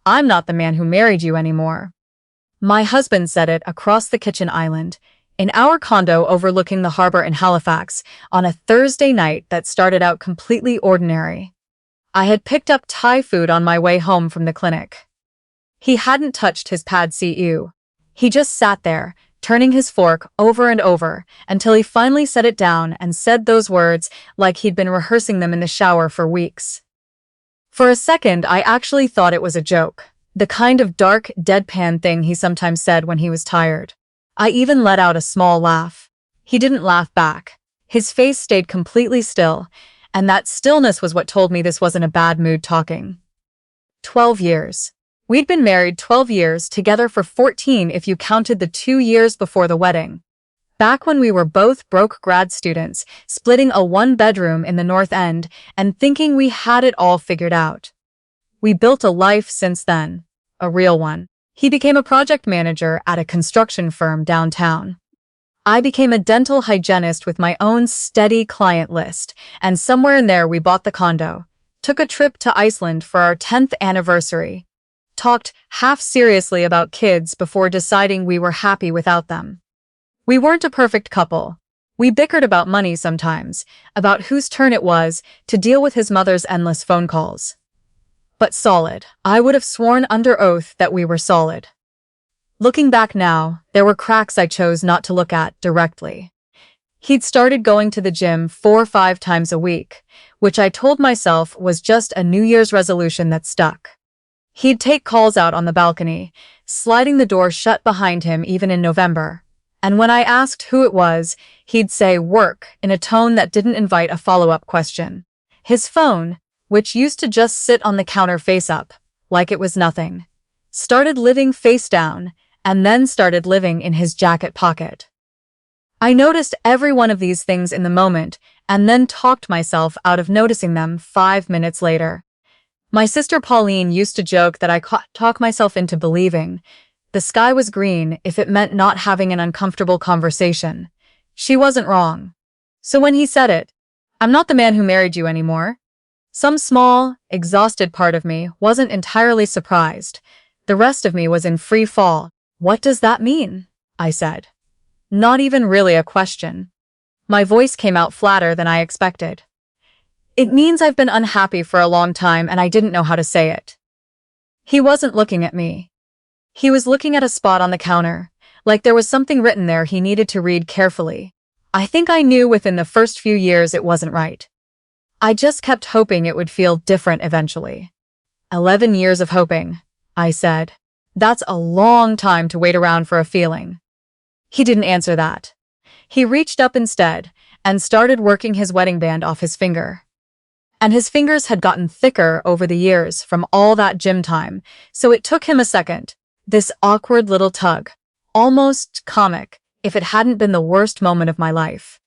I'm not the man who married you anymore." My husband said it across the kitchen island, in our condo overlooking the harbor in Halifax, on a Thursday night that started out completely ordinary. I had picked up Thai food on my way home from the clinic. He hadn't touched his pad see ew. He just sat there, turning his fork over and over, until he finally set it down and said those words like he'd been rehearsing them in the shower for weeks. For a second, I actually thought it was a joke, the kind of dark, deadpan thing he sometimes said when he was tired. I even let out a small laugh. He didn't laugh back. His face stayed completely still, and that stillness was what told me this wasn't a bad mood talking. 12 years. We'd been married 12 years, together for 14 if you counted the 2 years before the wedding. Back when we were both broke grad students, splitting a one-bedroom in the North End and thinking we had it all figured out. We built a life since then, a real one. He became a project manager at a construction firm downtown. I became a dental hygienist with my own steady client list, and somewhere in there we bought the condo, took a trip to Iceland for our 10th anniversary, talked half seriously about kids before deciding we were happy without them. We weren't a perfect couple. We bickered about money sometimes, about whose turn it was to deal with his mother's endless phone calls. But solid. I would have sworn under oath that we were solid. Looking back now, there were cracks I chose not to look at directly. He'd started going to the gym 4 or 5 times a week, which I told myself was just a New Year's resolution that stuck. He'd take calls out on the balcony, sliding the door shut behind him even in November. And when I asked who it was, he'd say work in a tone that didn't invite a follow-up question. His phone, which used to just sit on the counter face up, like it was nothing, started living face down, and then started living in his jacket pocket. I noticed every one of these things in the moment, and then talked myself out of noticing them 5 minutes later. My sister Pauline used to joke that I talk myself into believing the sky was green if it meant not having an uncomfortable conversation. She wasn't wrong. So when he said it, "I'm not the man who married you anymore," some small, exhausted part of me wasn't entirely surprised. The rest of me was in free fall. "What does that mean?" I said. Not even really a question. My voice came out flatter than I expected. "It means I've been unhappy for a long time and I didn't know how to say it." He wasn't looking at me. He was looking at a spot on the counter, like there was something written there he needed to read carefully. I think I knew within the first few years it wasn't right. I just kept hoping it would feel different eventually. 11 years of hoping, I said. That's a long time to wait around for a feeling. He didn't answer that. He reached up instead and started working his wedding band off his finger. And his fingers had gotten thicker over the years from all that gym time, so it took him a second. This awkward little tug, almost comic, if it hadn't been the worst moment of my life.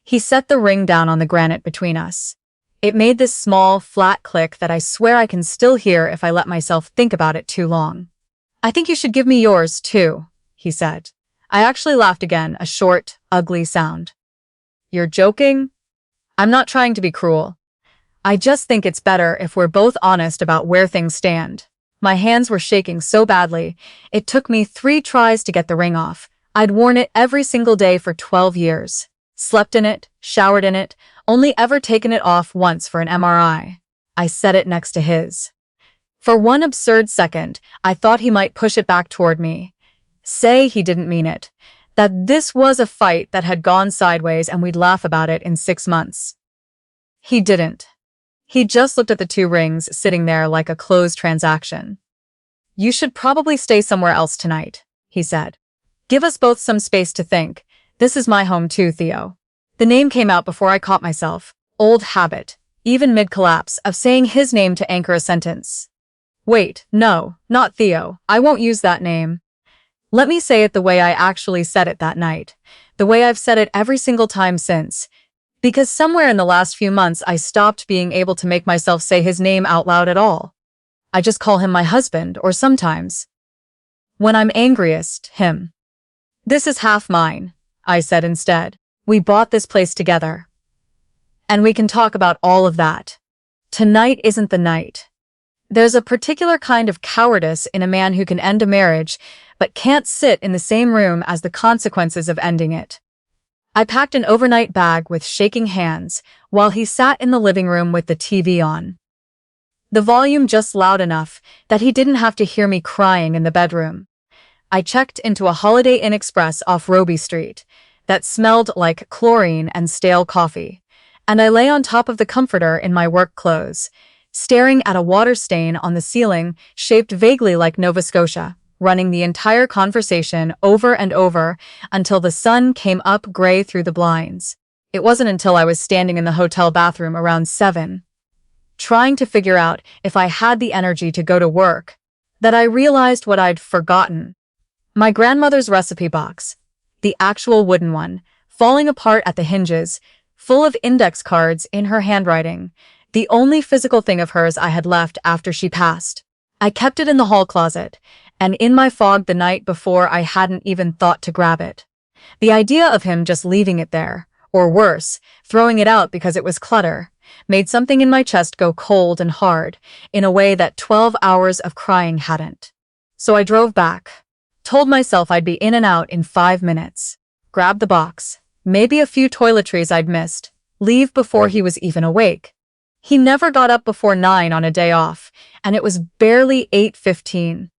He set the ring down on the granite between us. It made this small, flat click that I swear I can still hear if I let myself think about it too long. "I think you should give me yours, too," he said. I actually laughed again, a short, ugly sound. "You're joking?" "I'm not trying to be cruel. I just think it's better if we're both honest about where things stand." My hands were shaking so badly, it took me 3 tries to get the ring off. I'd worn it every single day for 12 years. Slept in it, showered in it, only ever taken it off once for an MRI. I set it next to his. For one absurd second, I thought he might push it back toward me. Say he didn't mean it. That this was a fight that had gone sideways and we'd laugh about it in 6 months. He didn't. He just looked at the 2 rings sitting there like a closed transaction. "You should probably stay somewhere else tonight," he said. "Give us both some space to think. This is my home too, Theo." The name came out before I caught myself. Old habit, even mid-collapse, of saying his name to anchor a sentence. "Wait, no, not Theo. I won't use that name. Let me say it the way I actually said it that night. The way I've said it every single time since. Because somewhere in the last few months I stopped being able to make myself say his name out loud at all. I just call him my husband, or sometimes, when I'm angriest, him. "This is half mine," I said instead. "We bought this place together. And we can talk about all of that. Tonight isn't the night. There's a particular kind of cowardice in a man who can end a marriage, but can't sit in the same room as the consequences of ending it. I packed an overnight bag with shaking hands while he sat in the living room with the TV on. The volume just loud enough that he didn't have to hear me crying in the bedroom. I checked into a Holiday Inn Express off Roby Street that smelled like chlorine and stale coffee, and I lay on top of the comforter in my work clothes, staring at a water stain on the ceiling shaped vaguely like Nova Scotia, running the entire conversation over and over until the sun came up gray through the blinds. It wasn't until I was standing in the hotel bathroom around 7, trying to figure out if I had the energy to go to work, that I realized what I'd forgotten. My grandmother's recipe box, the actual wooden one, falling apart at the hinges, full of index cards in her handwriting, the only physical thing of hers I had left after she passed. I kept it in the hall closet, and in my fog the night before I hadn't even thought to grab it. The idea of him just leaving it there, or worse, throwing it out because it was clutter, made something in my chest go cold and hard, in a way that 12 hours of crying hadn't. So I drove back, told myself I'd be in and out in 5 minutes, grab the box, maybe a few toiletries I'd missed, leave before he was even awake. He never got up before 9 on a day off, and it was barely 8:15.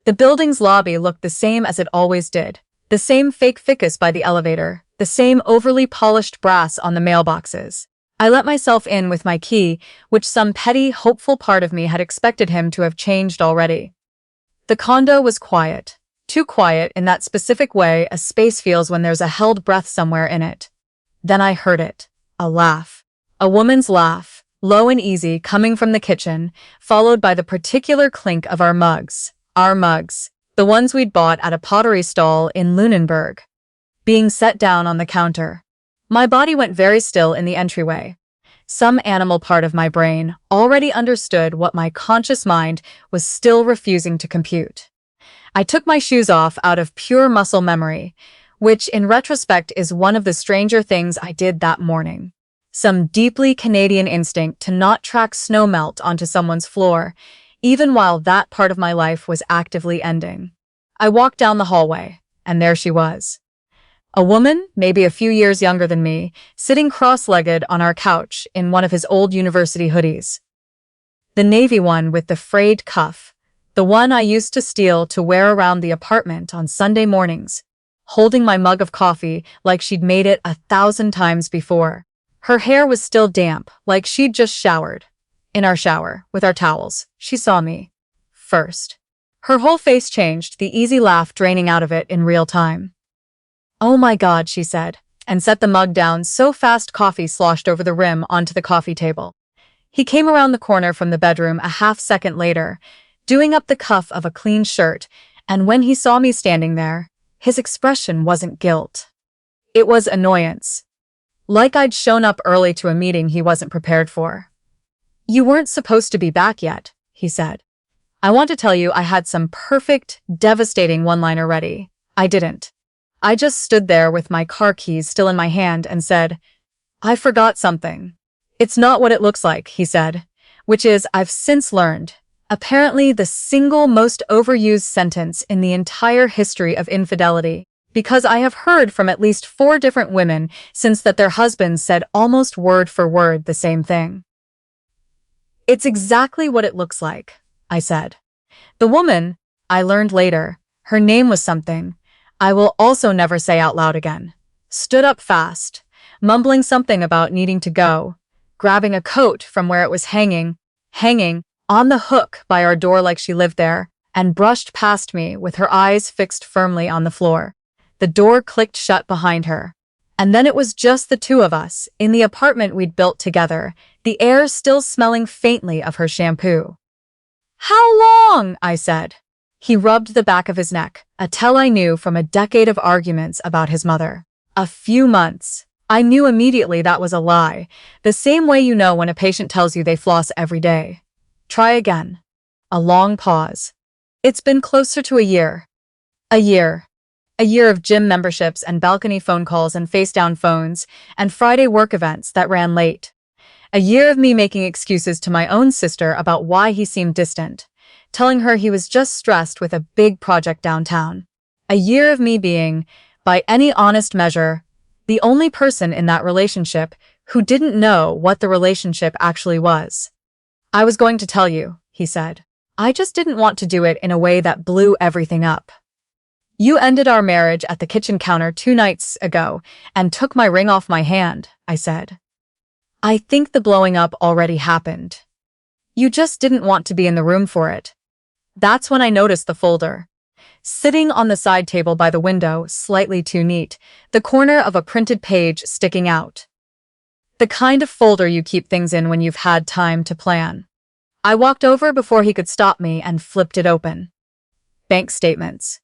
The building's lobby looked the same as it always did, the same fake ficus by the elevator, the same overly polished brass on the mailboxes. I let myself in with my key, which some petty, hopeful part of me had expected him to have changed already. The condo was quiet. Too quiet in that specific way a space feels when there's a held breath somewhere in it. Then I heard it. A laugh. A woman's laugh, low and easy, coming from the kitchen, followed by the particular clink of our mugs. Our mugs. The ones we'd bought at a pottery stall in Lunenburg. Being set down on the counter. My body went very still in the entryway. Some animal part of my brain already understood what my conscious mind was still refusing to compute. I took my shoes off out of pure muscle memory, which in retrospect is one of the stranger things I did that morning. Some deeply Canadian instinct to not track snow melt onto someone's floor, even while that part of my life was actively ending. I walked down the hallway, and there she was. A woman, maybe a few years younger than me, sitting cross-legged on our couch in one of his old university hoodies. The navy one with the frayed cuff, the one I used to steal to wear around the apartment on Sunday mornings, holding my mug of coffee like she'd made it 1,000 times before. Her hair was still damp, like she'd just showered. In our shower, with our towels, she saw me. First. Her whole face changed, the easy laugh draining out of it in real time. "Oh my God," she said, and set the mug down so fast coffee sloshed over the rim onto the coffee table. He came around the corner from the bedroom a half-second later, doing up the cuff of a clean shirt, and when he saw me standing there, his expression wasn't guilt. It was annoyance. Like I'd shown up early to a meeting he wasn't prepared for. "You weren't supposed to be back yet," he said. "I want to tell you I had some perfect, devastating one-liner ready. I didn't. I just stood there with my car keys still in my hand and said, 'I forgot something.' It's not what it looks like," he said, which is, I've since learned, apparently the single most overused sentence in the entire history of infidelity, because I have heard from at least 4 different women since that their husbands said almost word for word the same thing. "It's exactly what it looks like," I said. The woman, I learned later, her name was something I will also never say out loud again, stood up fast, mumbling something about needing to go, grabbing a coat from where it was hanging on the hook by our door like she lived there, and brushed past me with her eyes fixed firmly on the floor. The door clicked shut behind her. And then it was just the two of us, in the apartment we'd built together, the air still smelling faintly of her shampoo. "How long?" I said. He rubbed the back of his neck, a tell I knew from a decade of arguments about his mother. "A few months." I knew immediately that was a lie, the same way you know when a patient tells you they floss every day. "Try again." A long pause. "It's been closer to a year." A year. A year of gym memberships and balcony phone calls and face-down phones and Friday work events that ran late. A year of me making excuses to my own sister about why he seemed distant, telling her he was just stressed with a big project downtown. A year of me being, by any honest measure, the only person in that relationship who didn't know what the relationship actually was. "I was going to tell you," he said. "I just didn't want to do it in a way that blew everything up. You ended our marriage at the kitchen counter 2 nights ago and took my ring off my hand," I said. "I think the blowing up already happened. You just didn't want to be in the room for it." That's when I noticed the folder. Sitting on the side table by the window, slightly too neat, the corner of a printed page sticking out. The kind of folder you keep things in when you've had time to plan. I walked over before he could stop me and flipped it open. Bank statements.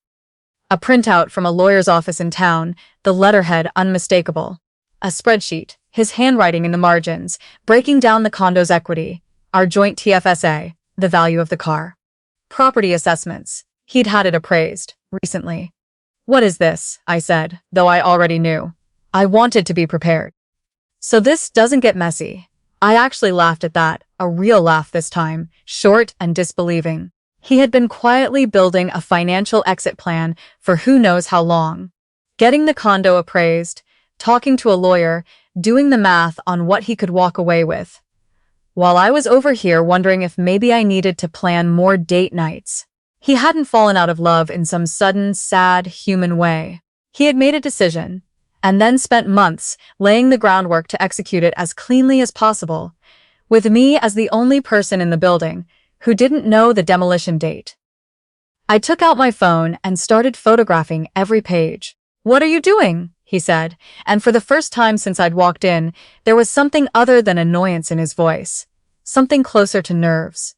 A printout from a lawyer's office in town, the letterhead unmistakable. A spreadsheet, his handwriting in the margins, breaking down the condo's equity, our joint TFSA, the value of the car. Property assessments. He'd had it appraised, recently. "What is this?" I said, though I already knew. I wanted to be prepared. "So this doesn't get messy." I actually laughed at that, a real laugh this time, short and disbelieving. He had been quietly building a financial exit plan for who knows how long. Getting the condo appraised, talking to a lawyer, doing the math on what he could walk away with. While I was over here wondering if maybe I needed to plan more date nights. He hadn't fallen out of love in some sudden, sad, human way. He had made a decision, and then spent months laying the groundwork to execute it as cleanly as possible, with me as the only person in the building who didn't know the demolition date. I took out my phone and started photographing every page. "What are you doing?" he said, and for the first time since I'd walked in, there was something other than annoyance in his voice, something closer to nerves.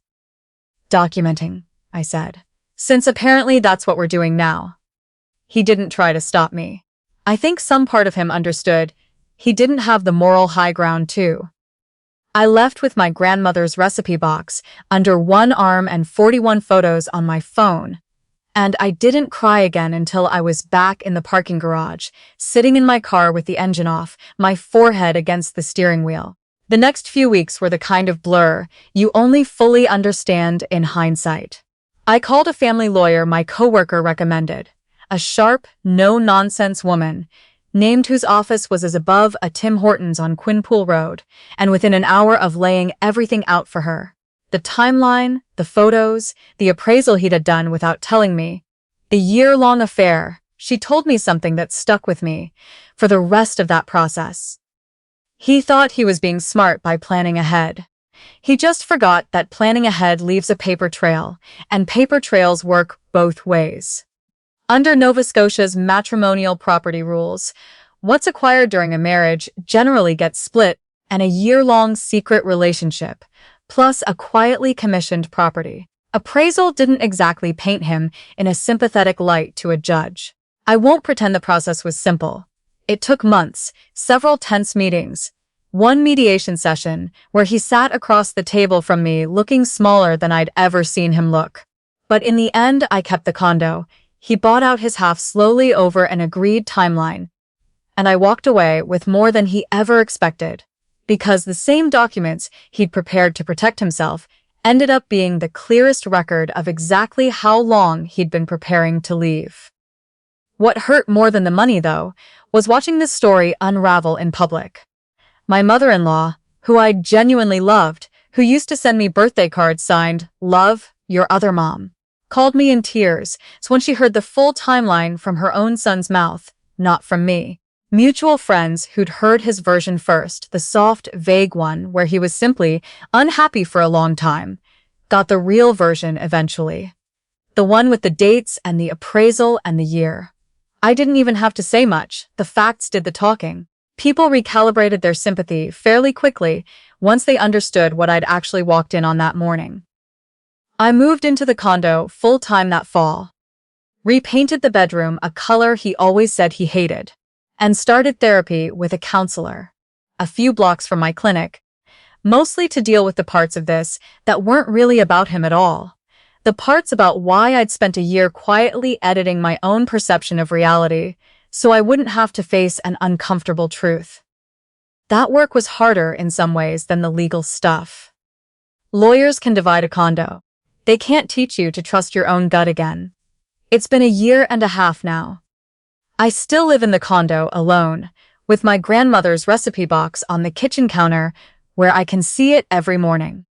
"Documenting," I said, "since apparently that's what we're doing now." He didn't try to stop me. I think some part of him understood he didn't have the moral high ground too. I left with my grandmother's recipe box under one arm and 41 photos on my phone, and I didn't cry again until I was back in the parking garage, sitting in my car with the engine off, my forehead against the steering wheel. The next few weeks were the kind of blur you only fully understand in hindsight. I called a family lawyer my coworker recommended, a sharp, no-nonsense woman, named whose office was as above a Tim Hortons on Quinpool Road, and within an hour of laying everything out for her. The timeline, the photos, the appraisal he'd had done without telling me, the year-long affair, she told me something that stuck with me for the rest of that process. He thought he was being smart by planning ahead. He just forgot that planning ahead leaves a paper trail, and paper trails work both ways. Under Nova Scotia's matrimonial property rules, what's acquired during a marriage generally gets split, and a year-long secret relationship, plus a quietly commissioned property. Appraisal didn't exactly paint him in a sympathetic light to a judge. I won't pretend the process was simple. It took months, several tense meetings, one mediation session where he sat across the table from me looking smaller than I'd ever seen him look. But in the end, I kept the condo. He bought out his half slowly over an agreed timeline, and I walked away with more than he ever expected, because the same documents he'd prepared to protect himself ended up being the clearest record of exactly how long he'd been preparing to leave. What hurt more than the money, though, was watching this story unravel in public. My mother-in-law, who I genuinely loved, who used to send me birthday cards signed, "Love, Your Other Mom," called me in tears when she heard the full timeline from her own son's mouth, not from me. Mutual friends who'd heard his version first, the soft, vague one where he was simply unhappy for a long time, got the real version eventually. The one with the dates and the appraisal and the year. I didn't even have to say much, the facts did the talking. People recalibrated their sympathy fairly quickly once they understood what I'd actually walked in on that morning. I moved into the condo full-time that fall, repainted the bedroom a color he always said he hated, and started therapy with a counselor, a few blocks from my clinic, mostly to deal with the parts of this that weren't really about him at all, the parts about why I'd spent a year quietly editing my own perception of reality so I wouldn't have to face an uncomfortable truth. That work was harder in some ways than the legal stuff. Lawyers can divide a condo. They can't teach you to trust your own gut again. It's been a year and a half now. I still live in the condo alone, with my grandmother's recipe box on the kitchen counter where I can see it every morning.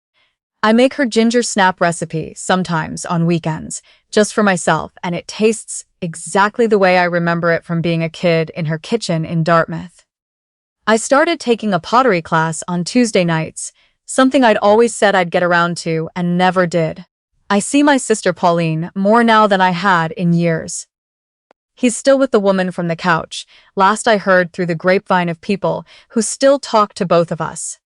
I make her ginger snap recipe sometimes on weekends, just for myself, and it tastes exactly the way I remember it from being a kid in her kitchen in Dartmouth. I started taking a pottery class on Tuesday nights, something I'd always said I'd get around to and never did. I see my sister Pauline more now than I had in years. He's still with the woman from the couch, last I heard through the grapevine of people who still talk to both of us.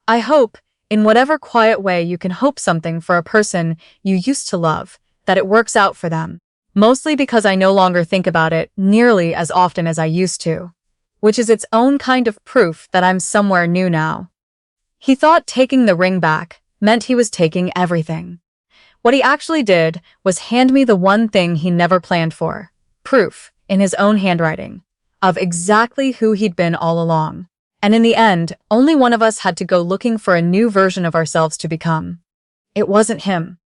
I hope, in whatever quiet way you can hope something for a person you used to love, that it works out for them. Mostly because I no longer think about it nearly as often as I used to, which is its own kind of proof that I'm somewhere new now. He thought taking the ring back meant he was taking everything. What he actually did was hand me the one thing he never planned for, proof, in his own handwriting, of exactly who he'd been all along. And in the end, only one of us had to go looking for a new version of ourselves to become. It wasn't him.